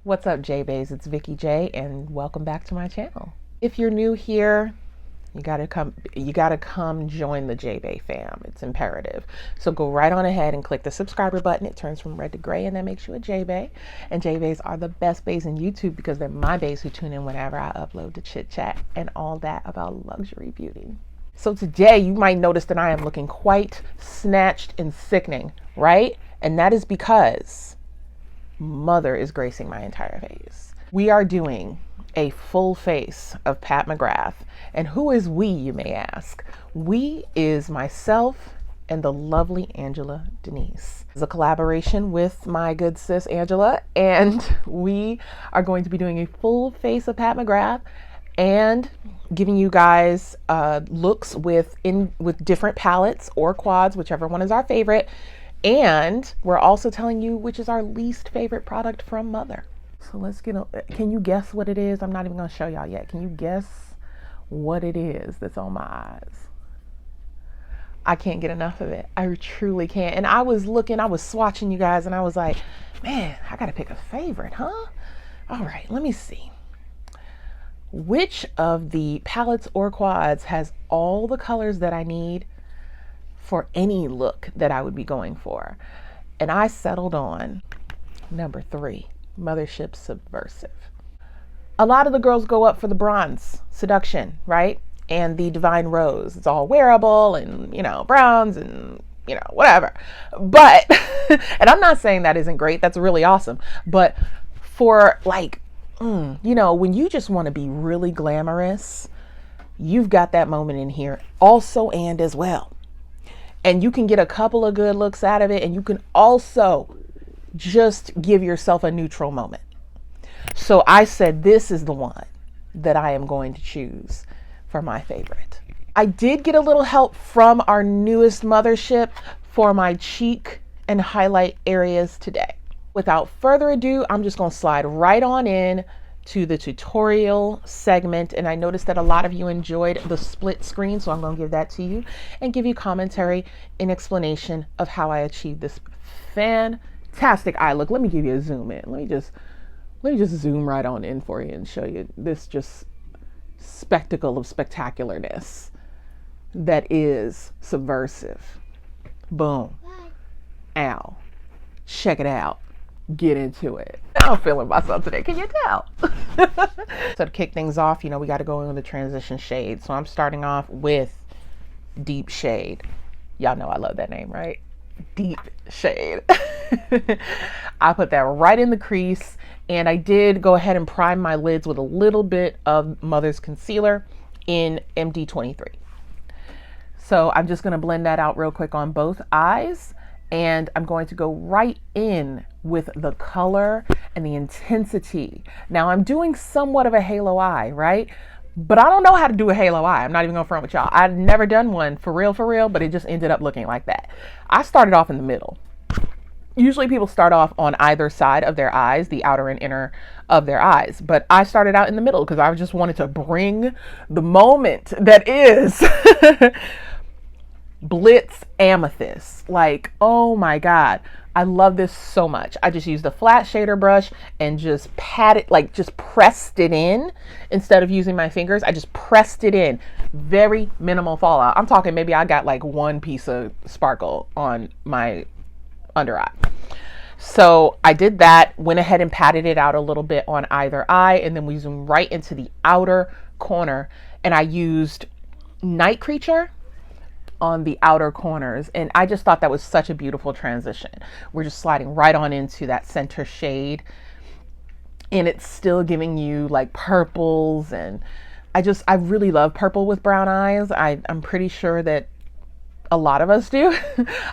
What's up, Jeahbaes? It's Vikeejeah, and welcome back to my channel. If you're new here, you gotta come join the Jeahbaes fam. It's imperative. So go right on ahead and click the subscriber button. It turns from red to gray, and that makes you a Jeahbaes. And Jeahbaes are the best baes in YouTube because they're my baes who tune in whenever I upload to chit chat and all that about luxury beauty. So today you might notice that I am looking quite snatched and sickening, right? And that is because mother is gracing my entire face. We are doing a full face of Pat McGrath. And who is we, you may ask? We is myself and the lovely Angela Denise. It's a collaboration with my good sis Angela, and we are going to be doing a full face of Pat McGrath and giving you guys looks with different palettes or quads, whichever one is our favorite. And we're also telling you which is our least favorite product from Mother. So let's can you guess what it is? I'm not even gonna show y'all yet. Can you guess what it is that's on my eyes? I can't get enough of it. I truly can't. And I was swatching you guys, and I was like, man, I gotta pick a favorite, huh? All right, let me see. Which of the palettes or quads has all the colors that I need for any look that I would be going for? And I settled on number 3, Mothership Subversive. A lot of the girls go up for the bronze Seduction, right? And the Divine Rose. It's all wearable and, browns and, whatever. But, and I'm not saying that isn't great. That's really awesome. But for when you just want to be really glamorous, you've got that moment in here also and as well. And you can get a couple of good looks out of it, and you can also just give yourself a neutral moment. So I said, this is the one that I am going to choose for my favorite. I did get a little help from our newest Mothership for my cheek and highlight areas today. Without further ado, I'm just going to slide right on in to the tutorial segment, and I noticed that a lot of you enjoyed the split screen, so I'm going to give that to you and give you commentary and explanation of how I achieved this fantastic eye look. Let me give you a zoom in. Let me just zoom right on in for you and show you this just spectacle of spectacularness that is Subversive. Boom. Ow. Check it out. Get into it. I'm feeling myself today. Can you tell? So to kick things off, we got to go into the transition shade. So I'm starting off with Deep Shade. Y'all know I love that name, right? Deep Shade. I put that right in the crease, and I did go ahead and prime my lids with a little bit of Mother's concealer in MD23. So I'm just going to blend that out real quick on both eyes. And I'm going to go right in with the color and the intensity. Now I'm doing somewhat of a halo eye, right? But I don't know how to do a halo eye. I'm not even gonna front with y'all. I've never done one for real, but it just ended up looking like that. I started off in the middle. Usually people start off on either side of their eyes, the outer and inner of their eyes. But I started out in the middle because I just wanted to bring the moment that is Blitz Amethyst. Like, oh my God, I love this so much. I just used a flat shader brush and just just pressed it in instead of using my fingers. I just pressed it in. Very minimal fallout. I'm talking maybe I got like one piece of sparkle on my under eye. So I did that, went ahead and patted it out a little bit on either eye, and then we zoomed right into the outer corner, and I used Night Creature on the outer corners, and I just thought that was such a beautiful transition. We're just sliding right on into that center shade, and it's still giving you like purples, and I really love purple with brown eyes. I'm pretty sure that a lot of us do.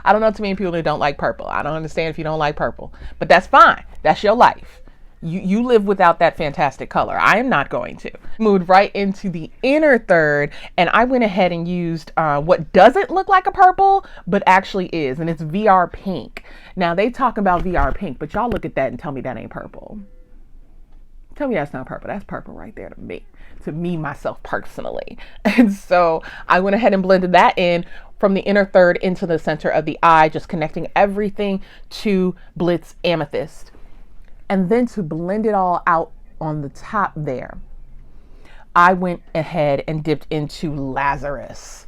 I don't know too many people who don't like purple. I don't understand if you don't like purple, but that's fine. That's your life. You live without that fantastic color. I am not going to. Moved right into the inner third, and I went ahead and used what doesn't look like a purple, but actually is, and it's VR Pink. Now, they talk about VR Pink, but y'all look at that and tell me that ain't purple. Tell me that's not purple. That's purple right there to me, myself personally. And so I went ahead and blended that in from the inner third into the center of the eye, just connecting everything to Blitz Amethyst. And then to blend it all out on the top there, I went ahead and dipped into Lazarus.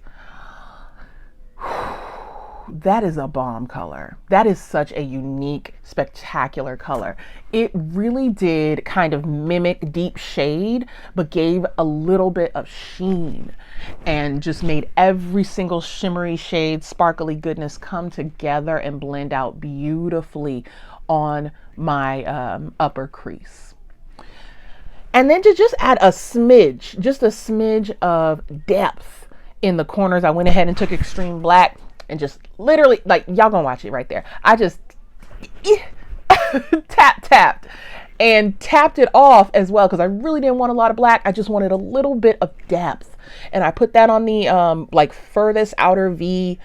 That is a bomb color. That is such a unique, spectacular color. It really did kind of mimic deep shade, but gave a little bit of sheen and just made every single shimmery shade, sparkly goodness come together and blend out beautifully on my upper crease. And then to just add a smidge, just a smidge of depth in the corners, I went ahead and took Extreme Black and just literally, like, y'all gonna watch it right there. I just tapped and tapped it off as well, because I really didn't want a lot of black. I just wanted a little bit of depth. And I put that on the like furthest outer V,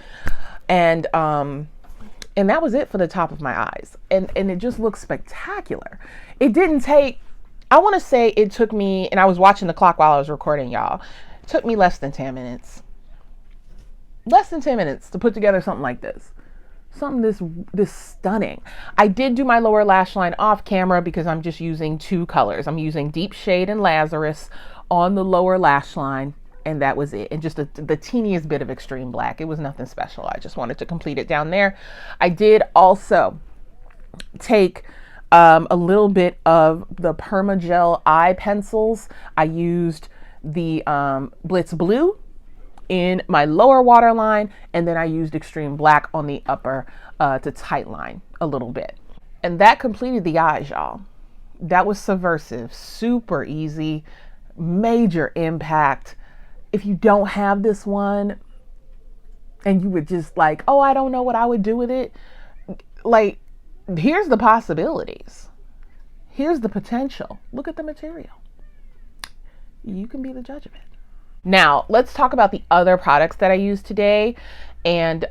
and that was it for the top of my eyes. And it just looks spectacular. It didn't take, I want to say it took me, and I was watching the clock while I was recording, y'all. It took me less than 10 minutes. Less than 10 minutes to put together something like this. Something this stunning. I did do my lower lash line off camera because I'm just using two colors. I'm using Deep Shade and Lazarus on the lower lash line, and that was it. And just the teeniest bit of Extreme Black. It was nothing special. I just wanted to complete it down there. I did also take a little bit of the Permagel eye pencils. I used the Blitz Blue in my lower waterline, and then I used Extreme Black on the upper to tightline a little bit. And that completed the eyes, y'all. That was subversive, super easy, major impact. If you don't have this one and you would just like, oh, I don't know what I would do with it, like, here's the possibilities. Here's the potential. Look at the material. You can be the judge of it. Now, let's talk about the other products that I use today and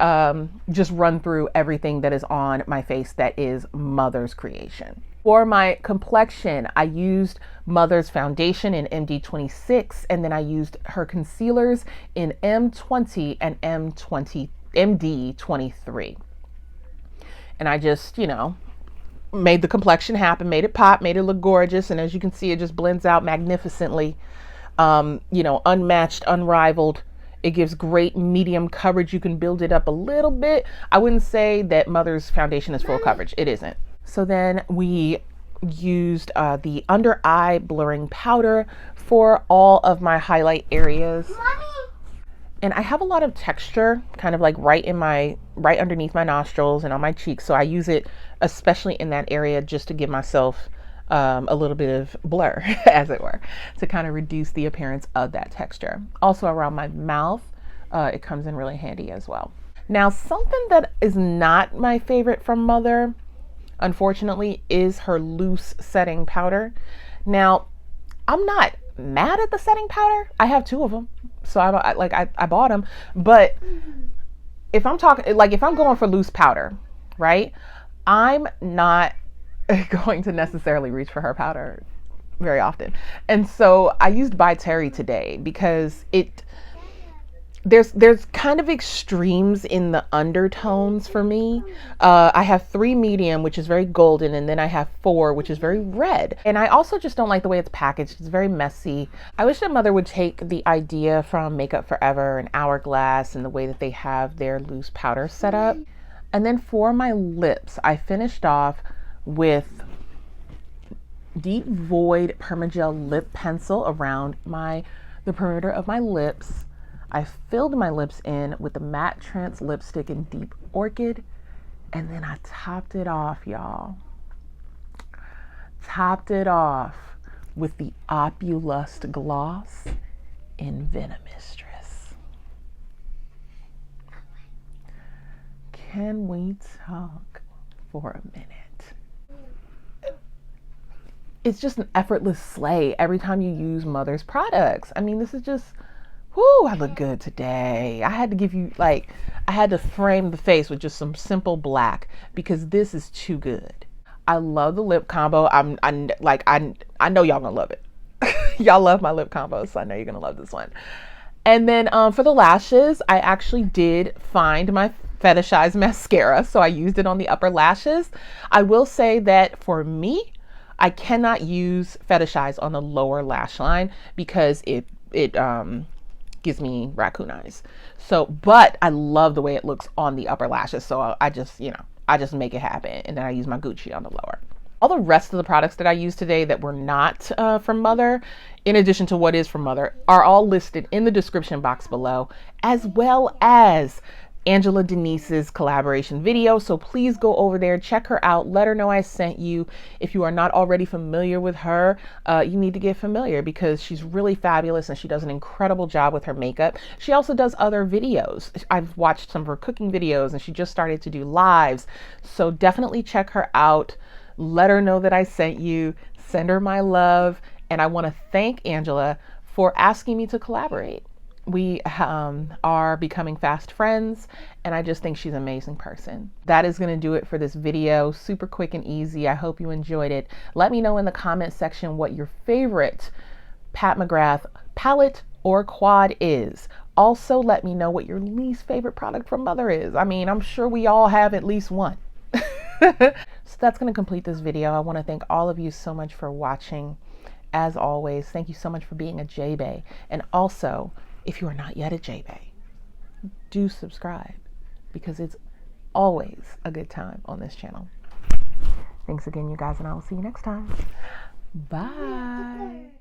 just run through everything that is on my face that is Mother's creation. For my complexion, I used Mother's foundation in MD26, and then I used her concealers in M20 and MD23. And I just, you know, made the complexion happen, made it pop, made it look gorgeous. And as you can see, it just blends out magnificently. You know, unmatched, unrivaled. It gives great medium coverage. You can build it up a little bit. I wouldn't say that Mother's foundation is full coverage. It isn't. So then we used the under eye blurring powder for all of my highlight areas. Mommy. And I have a lot of texture kind of like right underneath my nostrils and on my cheeks. So I use it especially in that area just to give myself a little bit of blur, as it were, to kind of reduce the appearance of that texture. Also around my mouth, it comes in really handy as well. Now, something that is not my favorite from Mother, unfortunately, is her loose setting powder. Now, I'm not mad at the setting powder. I have two of them, so I bought them. But if I'm talking, like, if I'm going for loose powder, right, I'm not going to necessarily reach for her powder very often. And so I used By Terry today because there's kind of extremes in the undertones for me. I have 3 medium, which is very golden, and then I have 4, which is very red. And I also just don't like the way it's packaged. It's very messy. I wish that Mother would take the idea from Makeup Forever and Hourglass and the way that they have their loose powder set up. And then for my lips, I finished off with Deep Void Permagel lip pencil around the perimeter of my lips. I filled my lips in with the Matte Trance lipstick in Deep Orchid, and then I topped it off, y'all. Topped it off with the Opulust gloss in Venemistress. Can we talk for a minute? It's just an effortless slay every time you use Mother's products. I mean, this is just, whoo, I look good today. I had to give you, like, I had to frame the face with just some simple black because this is too good. I love the lip combo. I know y'all gonna love it. Y'all love my lip combo, so I know you're gonna love this one. And then for the lashes, I actually did find my fetishized mascara, so I used it on the upper lashes. I will say that for me, I cannot use Fetishize on the lower lash line because it gives me raccoon eyes. So, but I love the way it looks on the upper lashes. So I just, you know, I just make it happen. And then I use my Gucci on the lower. All the rest of the products that I use today that were not from Mother, in addition to what is from Mother, are all listed in the description box below, as well as Angela Denise's collaboration video. So please go over there, check her out, let her know I sent you. If you are not already familiar with her, you need to get familiar because she's really fabulous and she does an incredible job with her makeup. She also does other videos. I've watched some of her cooking videos and she just started to do lives. So definitely check her out. Let her know that I sent you, send her my love. And I want to thank Angela for asking me to collaborate. We are becoming fast friends, and I just think she's an amazing person. That is going to do it for this video. Super quick and easy. I hope you enjoyed it. Let me know in the comment section what your favorite Pat McGrath palette or quad is. Also, let me know what your least favorite product from Mother is. I mean, I'm sure we all have at least one. So that's going to complete this video. I want to thank all of you so much for watching. As always, thank you so much for being a Jeahbaes. And also, if you are not yet a Jeahbaes, do subscribe because it's always a good time on this channel. Thanks again, you guys, and I will see you next time. Bye.